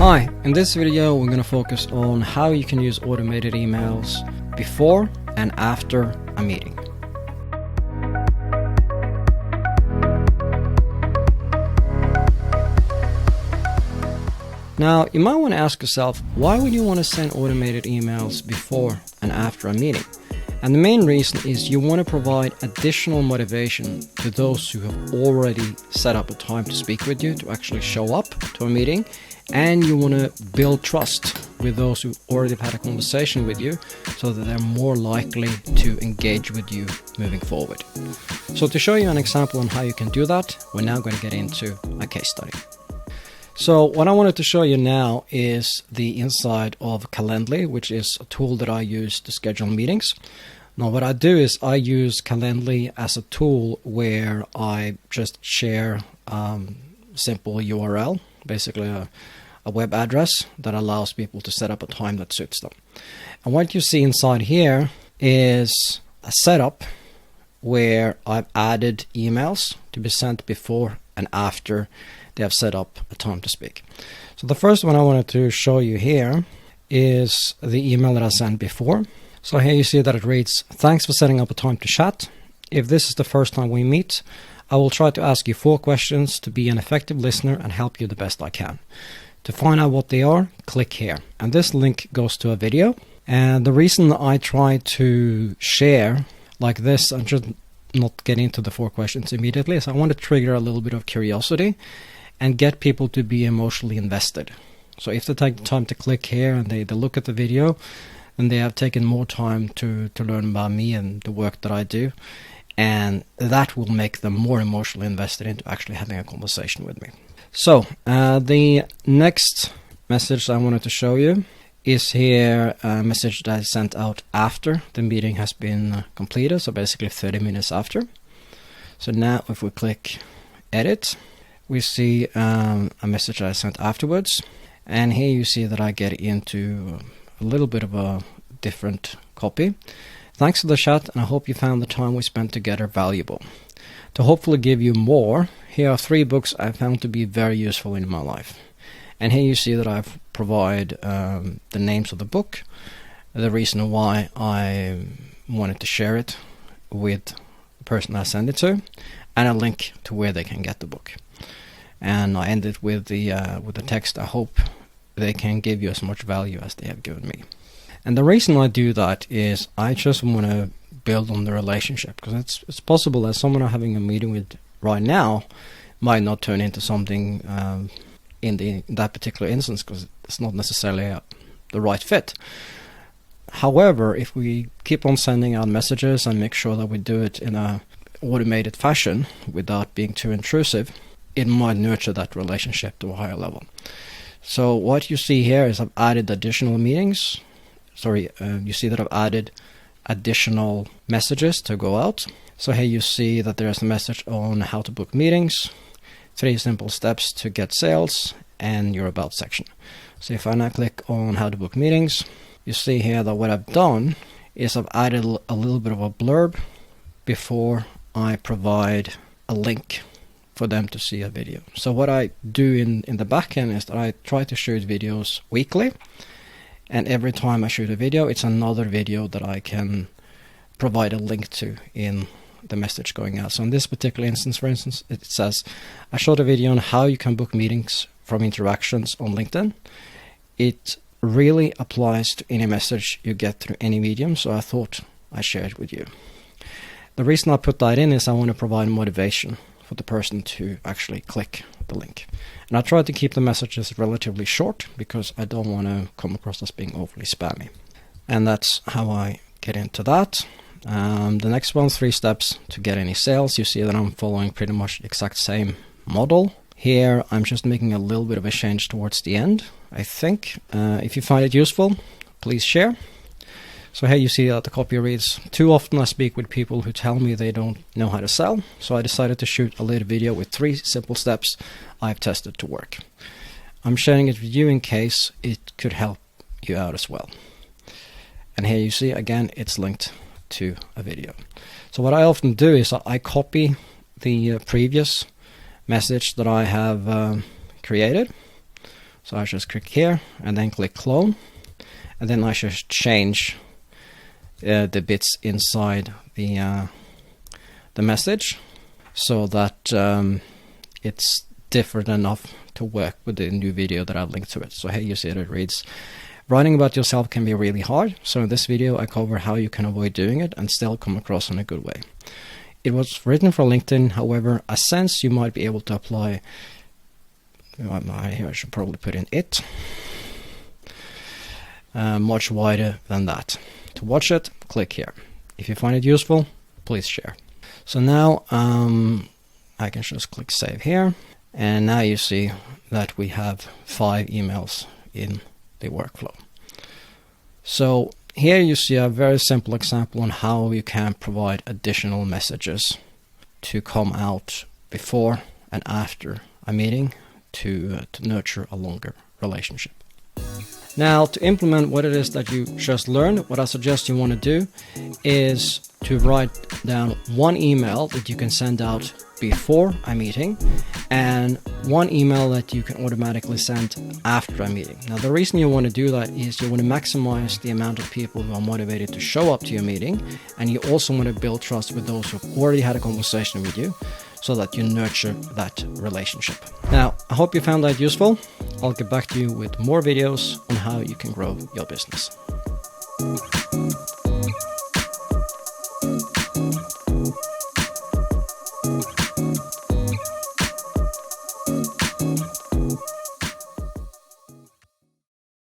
Hi, in this video we're going to focus on how you can use automated emails before and after a meeting. Now, you might want to ask yourself, why would you want to send automated emails before and after a meeting? And the main reason is you want to provide additional motivation to those who have already set up a time to speak with you, to actually show up to a meeting, and you want to build trust with those who already have had a conversation with you so that they're more likely to engage with you moving forward. So to show you an example on how you can do that, we're now going to get into a case study. So what I wanted to show you now is the inside of Calendly, which is a tool that I use to schedule meetings. Now what I do is I use Calendly as a tool where I just share simple URL, basically a web address that allows people to set up a time that suits them. And what you see inside here is a setup where I've added emails to be sent before and after they have set up a time to speak. So the first one I wanted to show you here is the email that I sent before. So here you see that it reads, "Thanks for setting up a time to chat. If this is the first time we meet, I will try to ask you 4 questions to be an effective listener and help you the best I can. To find out what they are, click here." And this link goes to a video. And the reason I try to share like this and just not get into the 4 questions immediately is I want to trigger a little bit of curiosity and get people to be emotionally invested. So if they take the time to click here and they look at the video, then they have taken more time to learn about me and the work that I do. And that will make them more emotionally invested into actually having a conversation with me. So the next message I wanted to show you is here a message that I sent out after the meeting has been completed. So basically 30 minutes after. So now if we click edit, we see a message that I sent afterwards. And here you see that I get into a little bit of a different copy. "Thanks for the chat, and I hope you found the time we spent together valuable. To hopefully give you more, here are 3 books I found to be very useful in my life." And here you see that I've provided the names of the book, the reason why I wanted to share it with the person I send it to, and a link to where they can get the book. And I ended with the text, "I hope they can give you as much value as they have given me." And the reason I do that is I just want to build on the relationship, because it's possible that someone I'm having a meeting with right now might not turn into something in that particular instance, because it's not necessarily the right fit. However, if we keep on sending out messages and make sure that we do it in a automated fashion without being too intrusive, it might nurture that relationship to a higher level. So what you see here is I've added additional meetings. You see that I've added additional messages to go out. So here you see that there's a message on how to book meetings, 3 simple steps to get sales, and your about section. So if I now click on how to book meetings, you see here that what I've done is I've added a little bit of a blurb before I provide a link for them to see a video. So what I do in the back end is that I try to shoot videos weekly. And every time I shoot a video, it's another video that I can provide a link to in the message going out. So in this particular instance, for instance, it says, "I shot a video on how you can book meetings from interactions on LinkedIn." It really applies to any message you get through any medium, so I thought I'd share it with you. The reason I put that in is I want to provide motivation for the person to actually click the link. And I try to keep the messages relatively short because I don't want to come across as being overly spammy. And that's how I get into that. The next one, 3 steps to get any sales. You see that I'm following pretty much the exact same model. Here I'm just making a little bit of a change towards the end, I think. If you find it useful, please share. So here you see that the copy reads, "Too often I speak with people who tell me they don't know how to sell, so I decided to shoot a little video with 3 simple steps I've tested to work. I'm sharing it with you in case it could help you out as well." And here you see, again, it's linked to a video. So what I often do is I copy the previous message that I have created. So I just click here and then click clone, and then I just change the bits inside the message so that it's different enough to work with the new video that I've linked to it. So here you see it reads, writing about yourself can be really hard. So in this video I cover how you can avoid doing it and still come across in a good way. It was written for LinkedIn, however, a sense you might be able to apply. Here I should probably put in it. Much wider than that. To watch it, click here. If you find it useful, please share. So now I can just click save here. And now you see that we have 5 emails in the workflow. So here you see a very simple example on how you can provide additional messages to come out before and after a meeting to nurture a longer relationship. Now, to implement what it is that you just learned, what I suggest you want to do is to write down one email that you can send out before a meeting and one email that you can automatically send after a meeting. Now, the reason you want to do that is you want to maximize the amount of people who are motivated to show up to your meeting, and you also want to build trust with those who've already had a conversation with you so that you nurture that relationship. Now, I hope you found that useful. I'll get back to you with more videos on how you can grow your business.